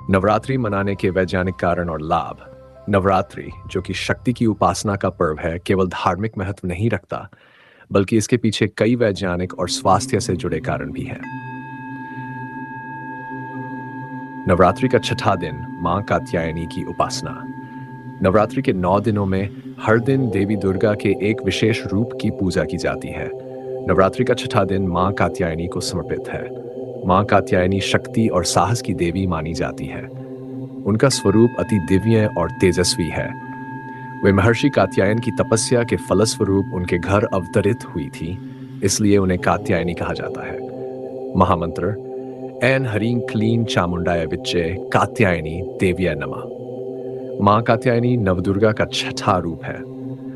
नवरात्रि मनाने के वैज्ञानिक कारण और लाभ। नवरात्रि, जो कि शक्ति की उपासना का पर्व है, केवल धार्मिक महत्व नहीं रखता, बल्कि इसके पीछे कई वैज्ञानिक और स्वास्थ्य से जुड़े कारण भी हैं। नवरात्रि का छठा दिन, मां कात्यायनी की उपासना। नवरात्रि के 9 दिनों में हर दिन देवी दुर्गा के एक विशेष रूप की पूजा की जाती है। नवरात्रि का छठा दिन मां कात्यायनी को समर्पित है। मां कात्यायनी शक्ति और साहस की देवी मानी जाती है। उनका स्वरूप अति दिव्य और तेजस्वी है। वे महर्षि कात्यायन की तपस्या के फलस्वरूप उनके घर अवतरित हुई थी, इसलिए उन्हें कात्यायनी कहा जाता है। महामंत्र: ऐन हरीं क्लीं चामुंडाय विच्चे कात्यायनी देव्यै नमः। मां कात्यायनी नवदुर्गा का छठा रूप है।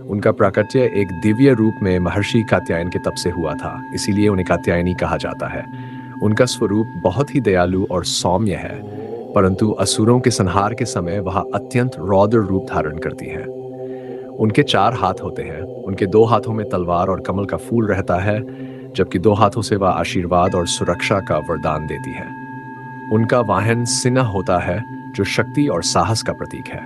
उनका प्राकट्य एक दिव्य रूप में महर्षि कात्यायन के तप से हुआ था, इसीलिए उन्हें कात्यायनी कहा जाता है। उनका स्वरूप बहुत ही दयालु और सौम्य है, परंतु असुरों के संहार के समय वह अत्यंत रौद्र रूप धारण करती है। उनके 4 हाथ होते हैं। उनके 2 हाथों में तलवार और कमल का फूल रहता है, जबकि 2 हाथों से वह आशीर्वाद और सुरक्षा का वरदान देती है। उनका वाहन सिंह होता है, जो शक्ति और साहस का प्रतीक है।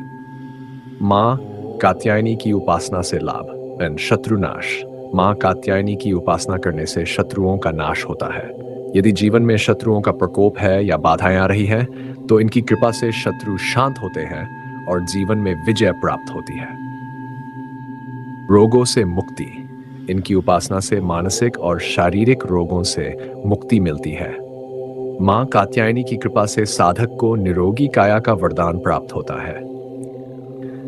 मां कात्यायनी की उपासना से लाभ एंड शत्रुनाश। मां कात्यायनी की उपासना करने से शत्रुओं का नाश होता है। यदि जीवन में शत्रुओं का प्रकोप है या बाधाएं आ रही हैं, तो इनकी कृपा से शत्रु शांत होते हैं और जीवन में विजय प्राप्त होती है। रोगों से मुक्ति। इनकी उपासना से मानसिक और शारीरिक रोगों से मुक्ति मिलती है। मां कात्यायनी की कृपा से साधक को निरोगी काया का वरदान प्राप्त होता है।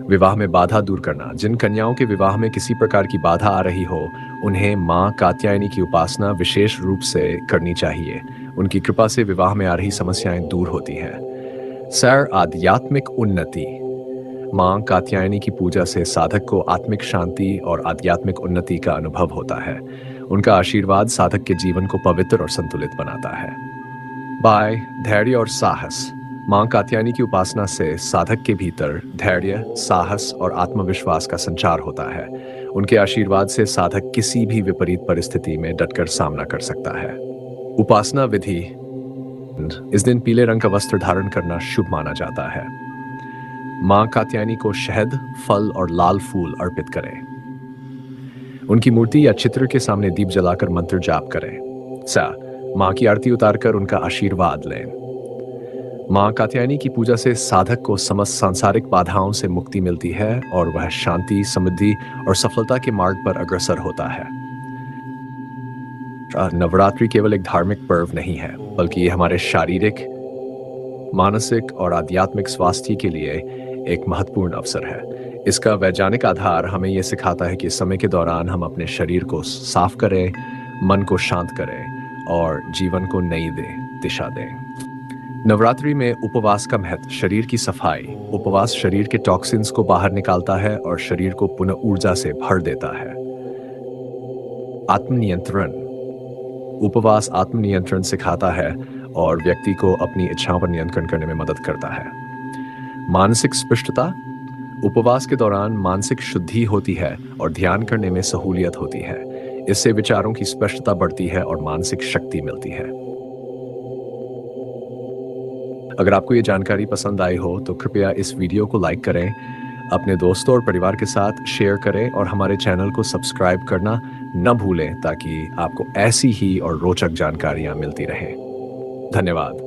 विवाह में बाधा दूर करना। जिन कन्याओं के विवाह में किसी प्रकार की बाधा आ रही हो, उन्हें मां कात्यायनी की उपासना विशेष रूप से करनी चाहिए। उनकी कृपा से विवाह में आ रही समस्याएं दूर होती हैं। सैर आध्यात्मिक उन्नति। मां कात्यायनी की पूजा से साधक को आत्मिक शांति और आध्यात्मिक उन्नति का अनुभव होता है। उनका आशीर्वाद साधक के जीवन को पवित्र और संतुलित बनाता है। बाय धैर्य और साहस। मां कात्यायनी की उपासना से साधक के भीतर धैर्य, साहस और आत्मविश्वास का संचार होता है। उनके आशीर्वाद से साधक किसी भी विपरीत परिस्थिति में डटकर सामना कर सकता है। उपासना विधि: इस दिन पीले रंग का वस्त्र धारण करना शुभ माना जाता है। मां कात्यायनी को शहद, फल और लाल फूल अर्पित करें। उनकी मूर्ति या चित्र के सामने दीप जलाकर मंत्र जाप करें। मां की आरती उतारकर उनका आशीर्वाद लें। मां कात्यायनी की पूजा से साधक को समस्त सांसारिक बाधाओं से मुक्ति मिलती है और वह शांति, समृद्धि और सफलता के मार्ग पर अग्रसर होता है। नवरात्रि केवल एक धार्मिक पर्व नहीं है, बल्कि ये हमारे शारीरिक, मानसिक और आध्यात्मिक स्वास्थ्य के लिए एक महत्वपूर्ण अवसर है। इसका वैज्ञानिक आधार हमें यह सिखाता है कि समय के दौरान हम अपने शरीर को साफ करें, मन को शांत करें और जीवन को नई दिशा दें। नवरात्रि में उपवास का महत्व: शरीर की सफाई। उपवास शरीर के टॉक्सिन्स को बाहर निकालता है और शरीर को पुनः ऊर्जा से भर देता है। आत्मनियंत्रण। उपवास आत्मनियंत्रण सिखाता है और व्यक्ति को अपनी इच्छाओं पर नियंत्रण करने में मदद करता है। मानसिक स्पष्टता। उपवास के दौरान मानसिक शुद्धि होती है और ध्यान करने में सहूलियत होती है। इससे विचारों की स्पष्टता बढ़ती है और मानसिक शक्ति मिलती है। अगर आपको ये जानकारी पसंद आई हो तो कृपया इस वीडियो को लाइक करें, अपने दोस्तों और परिवार के साथ शेयर करें और हमारे चैनल को सब्सक्राइब करना न भूलें, ताकि आपको ऐसी ही और रोचक जानकारियां मिलती रहें। धन्यवाद।